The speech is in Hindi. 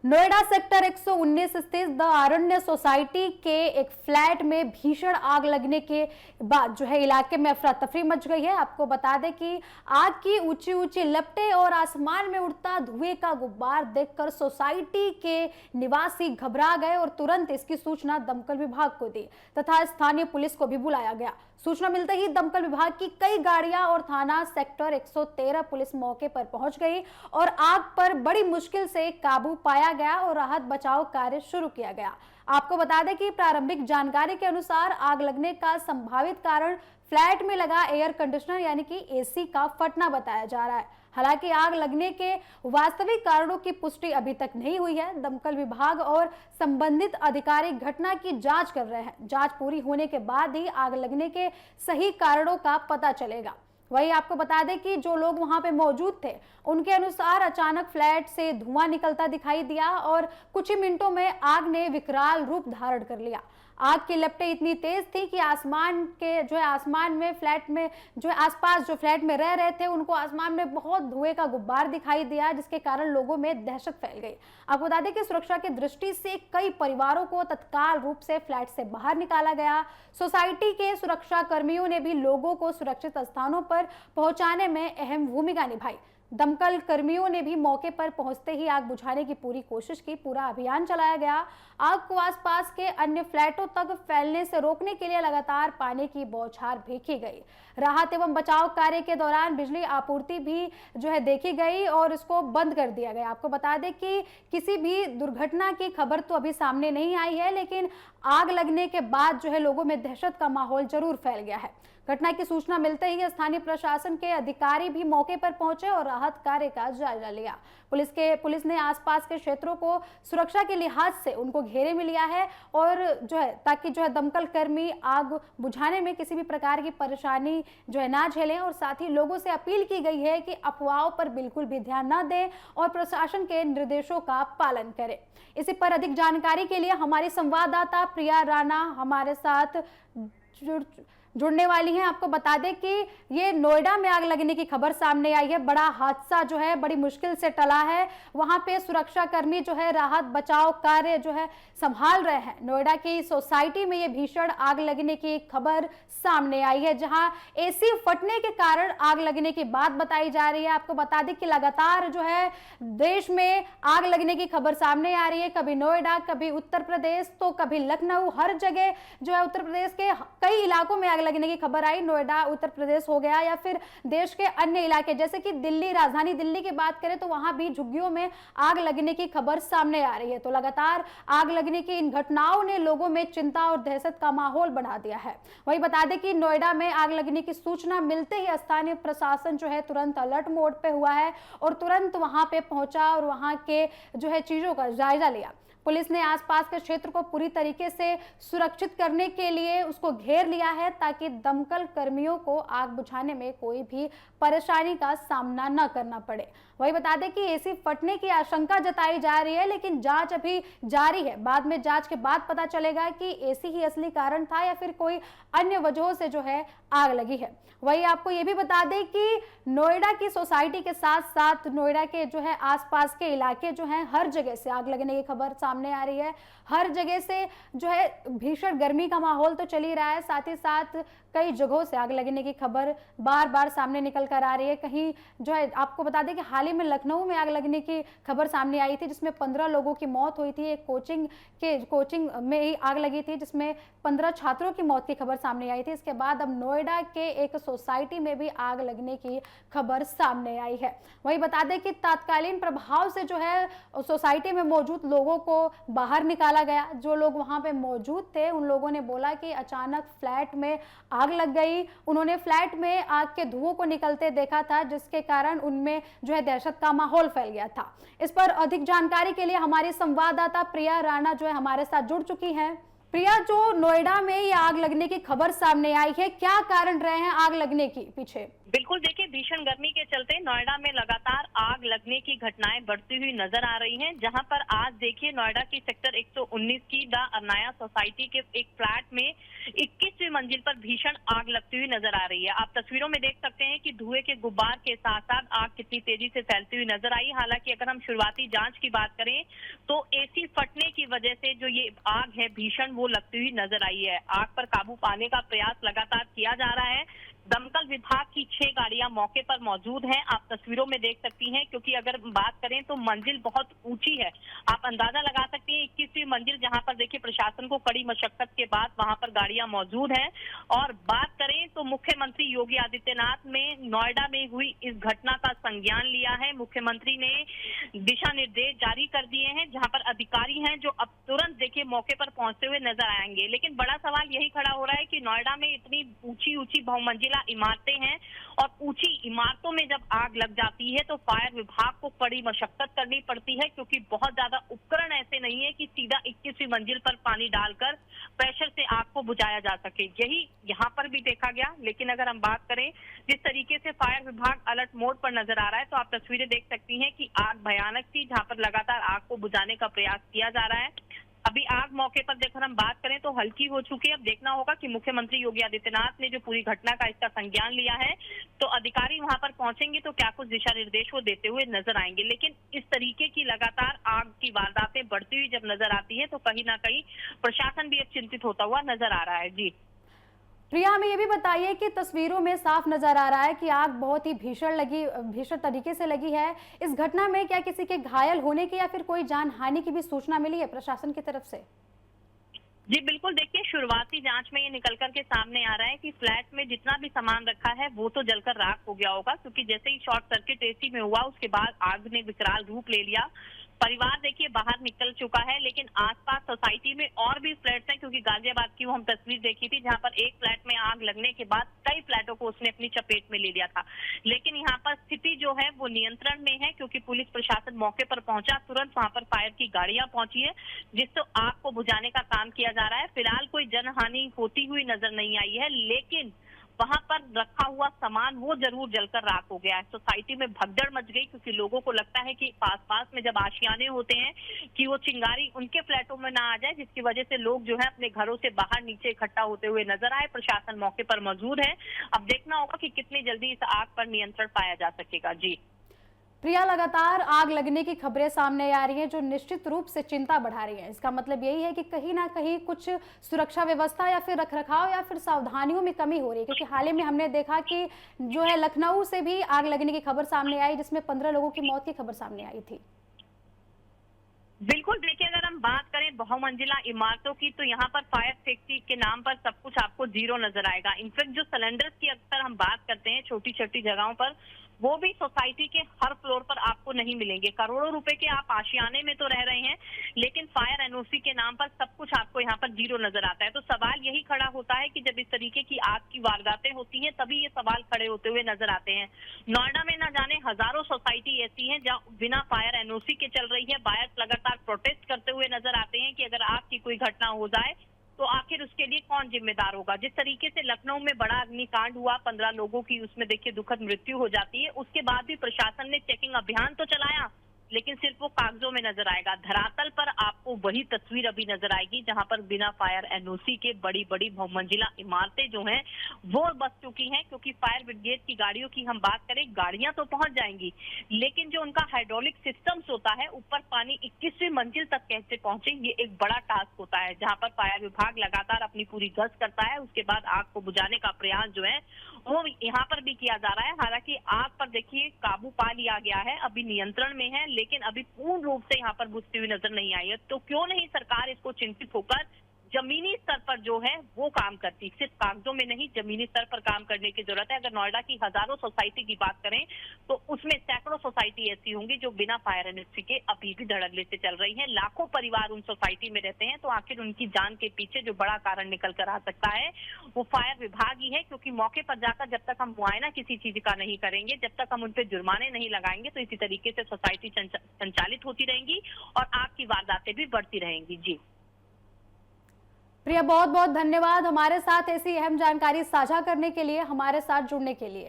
नोएडा सेक्टर 119 स्थित द आरण्य सोसाइटी के एक फ्लैट में भीषण आग लगने के बाद जो है इलाके में अफरा तफरी मच गई है। आपको बता दें कि आग की ऊंची ऊंची लपटें और आसमान में उड़ता धुएं का गुब्बार देखकर सोसाइटी के निवासी घबरा गए और तुरंत इसकी सूचना दमकल विभाग को दी तथा स्थानीय पुलिस को भी बुलाया गया। सूचना मिलते ही दमकल विभाग की कई गाड़ियां और थाना सेक्टर 113 पुलिस मौके पर पहुंच गई और आग पर बड़ी मुश्किल से काबू पाया गया और राहत बचाव कार्य शुरू किया गया। आपको बता दें कि प्रारंभिक जानकारी के अनुसार आग लगने का संभावित कारण फ्लैट में लगा एयर कंडीशनर यानी कि एसी का फटना बताया जा रहा है। हालांकि आग लगने के वास्तविक कारणों की पुष्टि अभी तक नहीं हुई है। दमकल विभाग और संबंधित अधिकारी घटना की जांच कर रहे हैं। जांच पूरी होने के बाद ही आग लगने के सही कारणों का पता चलेगा। वही आपको बता दें कि जो लोग वहां पे मौजूद थे उनके अनुसार अचानक फ्लैट से धुआं निकलता दिखाई दिया और कुछ ही मिनटों में आग ने विकराल रूप धारण कर लिया। आग की लपटें इतनी तेज थी कि आसमान में फ्लैट में आसपास जो फ्लैट में रह रहे थे उनको आसमान में बहुत धुएं का गुब्बार दिखाई दिया, जिसके कारण लोगों में दहशत फैल गई। आपको बता दें कि सुरक्षा की दृष्टि से कई परिवारों को तत्काल रूप से फ्लैट से बाहर निकाला गया। सोसाइटी के सुरक्षा कर्मियों ने भी लोगों को सुरक्षित स्थानों पर पहुंचाने में अहम भूमिका निभाई। दमकल कर्मियों ने भी मौके पर पहुंचते ही आग बुझाने की पूरी कोशिश की। पूरा अभियान चलाया गया। आग को आसपास के अन्य फ्लैटों तक फैलने से रोकने के लिए लगातार पानी की बौछार भी की गई। राहत एवं बचाव कार्य के दौरान बिजली आपूर्ति भी देखी गई और इसको बंद कर दिया गया। आपको बता दें कि किसी भी दुर्घटना की खबर तो अभी सामने नहीं आई है, लेकिन आग लगने के बाद लोगों में दहशत का माहौल जरूर फैल गया है। घटना की सूचना मिलते ही स्थानीय प्रशासन के अधिकारी भी मौके पर पहुंचे और राहत कार्य का जायजा लिया। पुलिस ने आसपास के क्षेत्रों को सुरक्षा के लिहाज से उनको घेरे में लिया है और ताकि दमकल कर्मी आग बुझाने में किसी भी प्रकार की परेशानी ना झेलें। और साथ ही लोगों से अपील की गई है कि अफवाहों पर बिल्कुल भी ध्यान न दें और प्रशासन के निर्देशों का पालन करें। इसी पर अधिक जानकारी के लिए हमारी संवाददाता प्रिया राणा हमारे साथ जुड़ने वाली हैं। आपको बता दें कि ये नोएडा में आग लगने की खबर सामने आई है। बड़ा हादसा बड़ी मुश्किल से टला है। वहां पे सुरक्षा कर्मी राहत बचाव कार्य संभाल रहे हैं। नोएडा की सोसाइटी में ये भीषण आग लगने की खबर सामने आई है, जहां एसी फटने के कारण आग लगने की बात बताई जा रही है। आपको बता दें कि लगातार देश में आग लगने की खबर सामने आ रही है। कभी नोएडा, कभी उत्तर प्रदेश, तो कभी लखनऊ, हर जगह उत्तर प्रदेश के कई इलाकों में आग लगने की खबर आई। नोएडा उत्तर प्रदेश हो गया या फिर देश के अन्य इलाके जैसे कि दिल्ली, राजधानी दिल्ली की बात करें तो वहां भी झुग्गियों में आग लगने की खबर सामने आ रही है। तो लगातार आग लगने की इन घटनाओं ने लोगों में चिंता और दहशत का माहौल बढ़ा दिया है। वही बता दें कि नोएडा में आग लगने की सूचना मिलते ही स्थानीय प्रशासन तुरंत अलर्ट मोड पे हुआ है और तुरंत वहां पे पहुंचा और वहां के चीजों का जायजा लिया। पुलिस ने आसपास के क्षेत्र को पूरी तरीके से सुरक्षित करने के लिए उसको घेर लिया है ताकि दमकल कर्मियों को आग बुझाने में कोई भी परेशानी का सामना न करना पड़े। वही बता दें कि एसी फटने की आशंका जताई जा रही है, लेकिन जांच अभी जारी है। बाद में जांच के बाद पता चलेगा कि एसी ही असली कारण था या फिर कोई अन्य वजहों से आग लगी है। वही आपको ये भी बता दें कि नोएडा की सोसाइटी के साथ साथ नोएडा के आसपास के इलाके हर जगह से आग लगने की खबर सामने आ रही है। हर जगह से भीषण गर्मी का माहौल तो चल ही रहा है, साथ ही साथ कई जगहों से आग लगने की खबर बार बार सामने निकल कर आ रही है। कहीं आपको बता दें कि हाल ही में लखनऊ में आग लगने की खबर सामने आई थी, जिसमें 15 लोगों की मौत हुई थी। एक कोचिंग में ही आग लगी थी, जिसमें 15 छात्रों की मौत की खबर सामने आई थी। इसके बाद अब नोएडा के एक सोसाइटी में भी आग लगने की खबर सामने आई है। वही बता दें कि तात्कालीन प्रभाव से सोसाइटी में मौजूद लोगों को बाहर निकाला गया। जो लोग वहां पे मौजूद थे उन लोगों ने बोला कि अचानक फ्लैट में आग लग गई। उन्होंने फ्लैट में आग के धुओं को निकलते देखा था, जिसके कारण उनमें दहशत का माहौल फैल गया था। इस पर अधिक जानकारी के लिए हमारी संवाददाता प्रिया राणा हमारे साथ जुड़ चुकी हैं। प्रिया, जो नोएडा में ये आग लगने की खबर सामने आई है, क्या कारण रहे हैं आग लगने की पीछे? बिल्कुल देखिए, भीषण गर्मी के चलते नोएडा में लगातार आग लगने की घटनाएं बढ़ती हुई नजर आ रही हैं, जहां पर आज देखिए नोएडा की सेक्टर 119 की द अनाया सोसाइटी के एक फ्लैट में 21वीं मंजिल पर भीषण आग लगती हुई नजर आ रही है। आप तस्वीरों में देख सकते हैं कि धुएं के गुब्बार के साथ साथ आग कितनी तेजी से फैलती हुई नजर आई। हालांकि अगर हम शुरुआती जांच की बात करें तो एसी फटने की वजह से जो ये आग है भीषण वो लगती हुई नजर आई है। आग पर काबू पाने का प्रयास लगातार किया जा रहा है। दमकल विभाग की 6 गाड़ियां मौके पर मौजूद हैं। आप तस्वीरों में देख सकती हैं, क्योंकि अगर बात करें तो मंजिल बहुत ऊंची है। आप अंदाजा लगा सकती हैं 21वीं मंजिल, जहां पर देखिए प्रशासन को कड़ी मशक्कत के बाद वहां पर गाड़ियां मौजूद हैं। और बात करें तो मुख्यमंत्री योगी आदित्यनाथ ने नोएडा में हुई इस घटना का संज्ञान लिया है। मुख्यमंत्री ने दिशा निर्देश जारी कर दिए हैं, जहां पर अधिकारी हैं जो अब तुरंत देखिए मौके पर पहुंचते हुए नजर आएंगे। लेकिन बड़ा सवाल यही खड़ा हो रहा है कि नोएडा में इतनी ऊंची ऊंची बहुमंजिला इमारतें हैं और ऊंची इमारतों में जब आग लग जाती है तो फायर विभाग को कड़ी मशक्कत करनी पड़ती है, क्योंकि बहुत ज्यादा उपकरण ऐसे नहीं है कि सीधा 21वीं मंजिल पर पानी डालकर प्रेशर से आग को बुझाया जा सके। यही यहाँ पर भी देखा गया। लेकिन अगर हम बात करें जिस तरीके से फायर विभाग अलर्ट मोड पर नजर आ रहा है, तो आप तस्वीरें देख सकती हैं कि आग भयानक थी, जहां पर लगातार आग को बुझाने का प्रयास किया जा रहा है। अभी आग मौके पर देखकर हम बात करें तो हल्की हो चुकी है। अब देखना होगा कि मुख्यमंत्री योगी आदित्यनाथ ने जो पूरी घटना का इसका संज्ञान लिया है, तो अधिकारी वहां पर पहुंचेंगे तो क्या कुछ दिशा निर्देश वो देते हुए नजर आएंगे। लेकिन इस तरीके की लगातार आग की वारदातें बढ़ती हुई जब नजर आती है तो कहीं ना कहीं प्रशासन भी अब चिंतित होता हुआ नजर आ रहा है। जी प्रिया, हमें ये भी बताइए कि तस्वीरों में साफ नजर आ रहा है कि आग बहुत ही भीषण तरीके से लगी है। इस घटना में क्या किसी के घायल होने की या फिर कोई जान हानि की भी सूचना मिली है प्रशासन की तरफ से? जी बिल्कुल, देखिए शुरुआती जांच में ये निकल कर के सामने आ रहा है कि फ्लैट में जितना भी सामान रखा है वो तो जलकर राख हो गया होगा, क्योंकि जैसे ही शॉर्ट सर्किट एसी में हुआ उसके बाद आग ने विकराल रूप ले लिया। परिवार देखिए बाहर निकल चुका है, लेकिन आसपास सोसाइटी में और भी फ्लैट्स हैं, क्योंकि गाजियाबाद की वो हम तस्वीर देखी थी जहां पर एक फ्लैट में आग लगने के बाद कई फ्लैटों को उसने अपनी चपेट में ले लिया था। लेकिन यहाँ पर स्थिति जो है वो नियंत्रण में है, क्योंकि पुलिस प्रशासन मौके पर पहुंचा, तुरंत वहां पर फायर की गाड़ियां पहुंची है, जिससे आग को बुझाने का काम किया जा रहा है। फिलहाल कोई जनहानि होती हुई नजर नहीं आई है, लेकिन वहां पर रखा हुआ सामान वो जरूर जलकर राख हो गया है। सोसाइटी में भगदड़ मच गई, क्योंकि लोगों को लगता है कि पास में जब आशियाने होते हैं कि वो चिंगारी उनके फ्लैटों में ना आ जाए, जिसकी वजह से लोग जो है अपने घरों से बाहर नीचे इकट्ठा होते हुए नजर आए। प्रशासन मौके पर मौजूद है। अब देखना होगा कि कितनी जल्दी इस आग पर नियंत्रण पाया जा सकेगा। जी प्रिया, लगातार आग लगने की खबरें सामने आ रही हैं जो निश्चित रूप से चिंता बढ़ा रही हैं। इसका मतलब यही है कि कहीं ना कहीं कुछ सुरक्षा व्यवस्था या फिर रखरखाव या फिर सावधानियों में कमी हो रही है, क्योंकि हाल ही में हमने देखा कि जो है लखनऊ से भी आग लगने की खबर सामने आई, जिसमें 15 लोगों की मौत की खबर सामने आई थी। बिल्कुल, देखिए अगर हम बात करें बहुमंजिला इमारतों की तो यहाँ पर फायर सेफ्टी के नाम पर सब कुछ आपको जीरो नजर आएगा। इनफैक्ट जो सिलेंडर्स की अक्सर हम बात करते हैं छोटी छोटी जगहों पर, वो भी सोसाइटी के हर फ्लोर पर आपको नहीं मिलेंगे। करोड़ों रुपए के आप आशियाने में तो रह रहे हैं, लेकिन फायर एनओसी के नाम पर सब कुछ आपको यहाँ पर जीरो नजर आता है। तो सवाल यही खड़ा होता है कि जब इस तरीके की आग की वारदातें होती हैं तभी ये सवाल खड़े होते हुए नजर आते हैं। नोएडा में न जाने हजारों सोसाइटी ऐसी हैं जहाँ बिना फायर एनओसी के चल रही है। बायर्स लगातार प्रोटेस्ट करते हुए नजर आते हैं कि अगर आग की कोई घटना हो जाए तो आखिर उसके लिए कौन जिम्मेदार होगा। जिस तरीके से लखनऊ में बड़ा अग्निकांड हुआ, 15 लोगों की उसमें देखिए दुखद मृत्यु हो जाती है, उसके बाद भी प्रशासन ने चेकिंग अभियान तो चलाया, लेकिन सिर्फ वो कागजों में नजर आएगा। धरातल पर आपको वही तस्वीर अभी नजर आएगी जहां पर बिना फायर एनओसी के बड़ी बड़ी बहुमंजिला इमारतें जो हैं वो बस चुकी हैं। क्योंकि फायर ब्रिगेड की गाड़ियों की हम बात करें, गाड़ियां तो पहुंच जाएंगी, लेकिन जो उनका हाइड्रोलिक सिस्टम्स होता है, ऊपर पानी 21वीं मंजिल तक कैसे पहुंचे, ये एक बड़ा टास्क होता है, जहां पर फायर विभाग लगातार अपनी पूरी गश्त करता है। उसके बाद आग को बुझाने का प्रयास जो है वो यहाँ पर भी किया जा रहा है। हालांकि आग पर देखिए काबू पा लिया गया है, अभी नियंत्रण में है, लेकिन अभी पूर्ण रूप से यहाँ पर बुझती हुई नजर नहीं आई है। तो क्यों नहीं सरकार इसको चिंतित होकर जमीनी स्तर पर जो है वो काम करती, सिर्फ कागजों में नहीं, जमीनी स्तर पर काम करने की जरूरत है। अगर नोएडा की हजारों सोसाइटी की बात करें तो उसमें सैकड़ों सोसाइटी ऐसी होंगी जो बिना फायर एनओसी के अभी भी धड़ल्ले से चल रही हैं। लाखों परिवार उन सोसाइटी में रहते हैं, तो आखिर उनकी जान के पीछे जो बड़ा कारण निकल कर आ सकता है वो फायर विभाग ही है। क्योंकि मौके पर जाकर जब तक हम मुआयना किसी चीज का नहीं करेंगे, जब तक हम उन पर जुर्माने नहीं लगाएंगे, तो इसी तरीके से सोसाइटी संचालित होती रहेंगी और आग की वारदातें भी बढ़ती रहेंगी। जी प्रिया, बहुत बहुत धन्यवाद हमारे साथ ऐसी अहम जानकारी साझा करने के लिए, हमारे साथ जुड़ने के लिए।